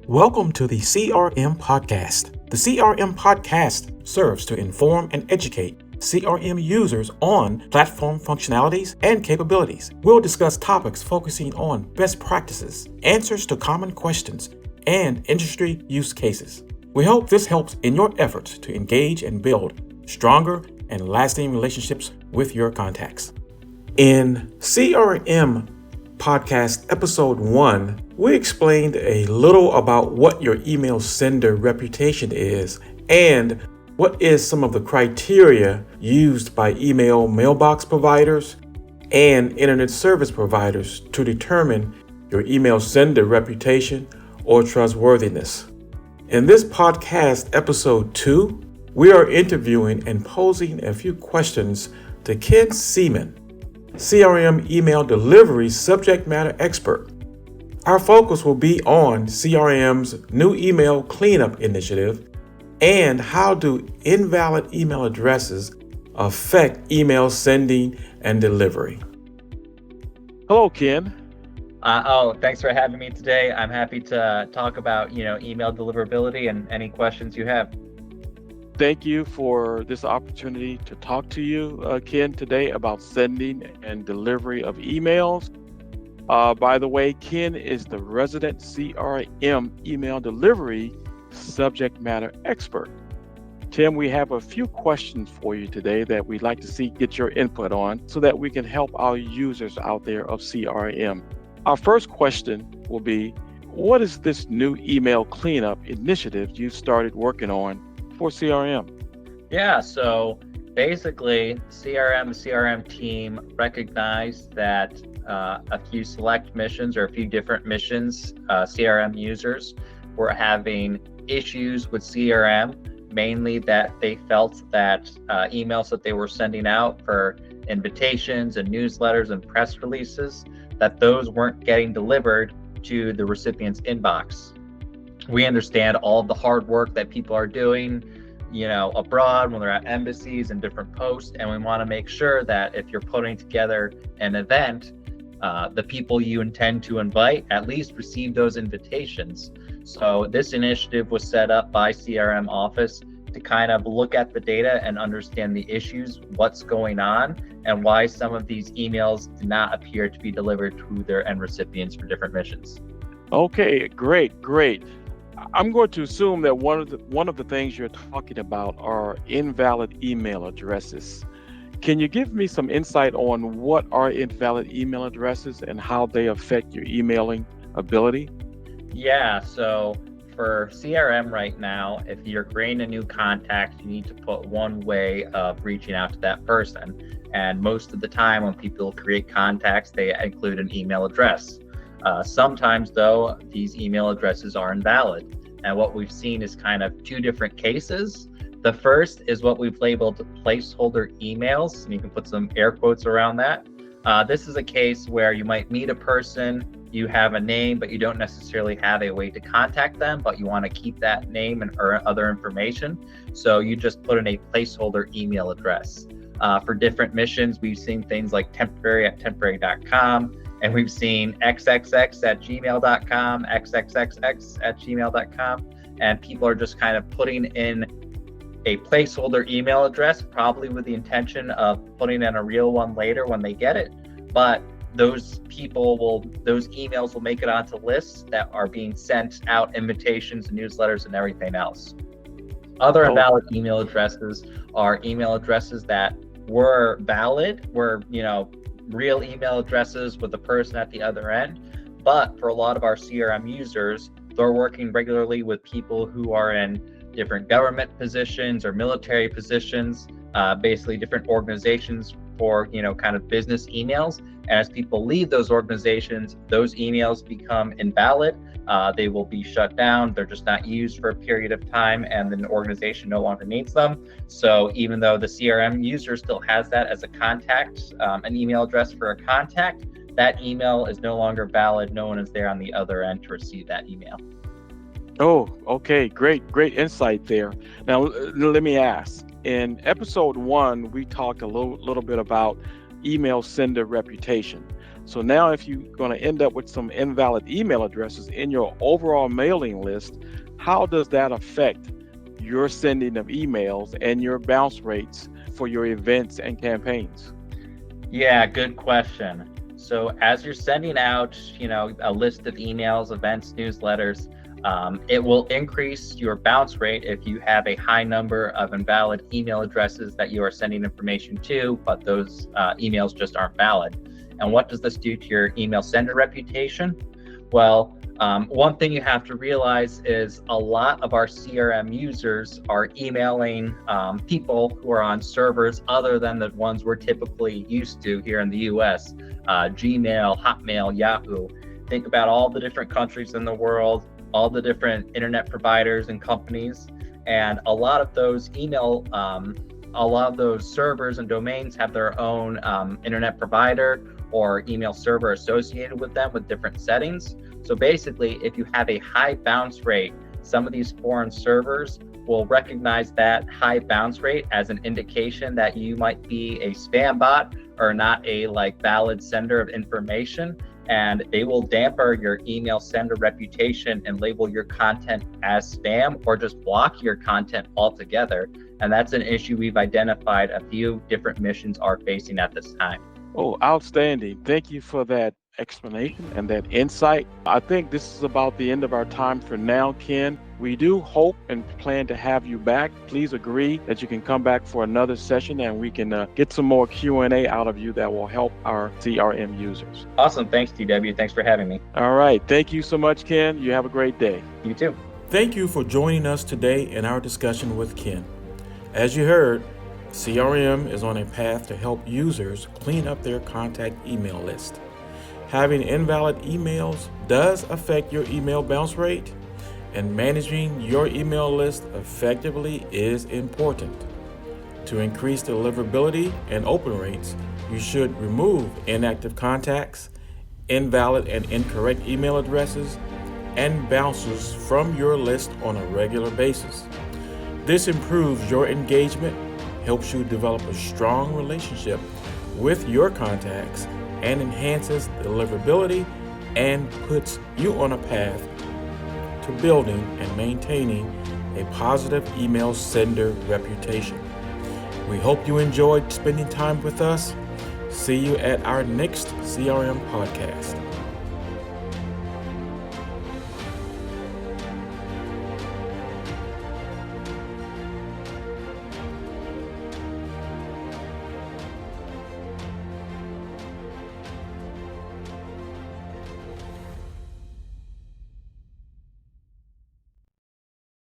Welcome to the CRM Podcast. The CRM Podcast serves to inform and educate CRM users on platform functionalities and capabilities. We'll discuss topics focusing on best practices, answers to common questions, and industry use cases. We hope this helps in your efforts to engage and build stronger and lasting relationships with your contacts. In CRM Podcast Episode 1, we explained a little about what your email sender reputation is and what is some of the criteria used by email mailbox providers and internet service providers to determine your email sender reputation or trustworthiness. In this podcast, episode 2, we are interviewing and posing a few questions to Ken Seaman, CRM email delivery subject matter expert. Our focus will be on CRM's new email cleanup initiative and how do invalid email addresses affect email sending and delivery. Hello, Ken. Thanks for having me today. I'm happy to talk about, email deliverability and any questions you have. Thank you for this opportunity to talk to you, Ken, today about sending and delivery of emails. By the way, Ken is the resident CRM email delivery subject matter expert. Tim, we have a few questions for you today that we'd like to get your input on so that we can help our users out there of CRM. Our first question will be, what is this new email cleanup initiative you started working on for CRM? Yeah, so basically, CRM team recognized that a few select missions or a few different missions, CRM users were having issues with CRM, mainly that they felt that emails that they were sending out for invitations and newsletters and press releases, that those weren't getting delivered to the recipient's inbox. We understand all of the hard work that people are doing, abroad when they're at embassies and different posts, and we want to make sure that if you're putting together an event, the people you intend to invite at least receive those invitations. So this initiative was set up by CRM office to kind of look at the data and understand the issues, what's going on, and why some of these emails do not appear to be delivered to their end recipients for different missions. Okay, great. I'm going to assume that one of the things you're talking about are invalid email addresses. Can you give me some insight on what are invalid email addresses and how they affect your emailing ability? Yeah, so for CRM right now, if you're creating a new contact, you need to put one way of reaching out to that person. And most of the time when people create contacts, they include an email address. Sometimes though, these email addresses are invalid. And what we've seen is kind of two different cases. The first is what we've labeled placeholder emails, and you can put some air quotes around that. This is a case where you might meet a person, you have a name, but you don't necessarily have a way to contact them, but you want to keep that name or other information. So you just put in a placeholder email address. For different missions, we've seen things like temporary@temporary.com, and we've seen xxx@gmail.com, xxxx@gmail.com, and people are just kind of putting in a placeholder email address, probably with the intention of putting in a real one later when they get it. But those emails will make it onto lists that are being sent out, invitations, newsletters, and everything else. Other invalid email addresses are email addresses that were valid, were real email addresses with the person at the other end. But for a lot of our CRM users, they're working regularly with people who are in different government positions or military positions, basically different organizations for, kind of business emails. And as people leave those organizations, those emails become invalid. They will be shut down. They're just not used for a period of time, and then the organization no longer needs them. So even though the CRM user still has that as a contact, an email address for a contact, that email is no longer valid. No one is there on the other end to receive that email. Oh, okay. Great insight there. Now, let me ask. In episode 1, we talked a little bit about email sender reputation. So now if you're going to end up with some invalid email addresses in your overall mailing list, how does that affect your sending of emails and your bounce rates for your events and campaigns? Yeah, good question. So as you're sending out, a list of emails, events, newsletters, it will increase your bounce rate if you have a high number of invalid email addresses that you are sending information to, but those emails just aren't valid. And what does this do to your email sender reputation? Well, one thing you have to realize is a lot of our CRM users are emailing people who are on servers other than the ones we're typically used to here in the US, Gmail, Hotmail, Yahoo. Think about all the different countries in the world, all the different internet providers and companies, and a lot of those servers and domains have their own internet provider or email server associated with them with different settings. So basically, if you have a high bounce rate, some of these foreign servers will recognize that high bounce rate as an indication that you might be a spam bot or not a valid sender of information, and they will dampen your email sender reputation and label your content as spam or just block your content altogether. And that's an issue we've identified a few different missions are facing at this time. Oh, outstanding. Thank you for that explanation and that insight. I think this is about the end of our time for now, Ken. We do hope and plan to have you back. Please agree that you can come back for another session and we can get some more Q&A out of you that will help our CRM users. Awesome. Thanks, TW. Thanks for having me. All right. Thank you so much, Ken. You have a great day. You too. Thank you for joining us today in our discussion with Ken. As you heard, CRM is on a path to help users clean up their contact email list. Having invalid emails does affect your email bounce rate, and managing your email list effectively is important. To increase deliverability and open rates, you should remove inactive contacts, invalid and incorrect email addresses, and bounces from your list on a regular basis. This improves your engagement, helps you develop a strong relationship with your contacts, and enhances deliverability and puts you on a path to building and maintaining a positive email sender reputation. We hope you enjoyed spending time with us. See you at our next CRM podcast.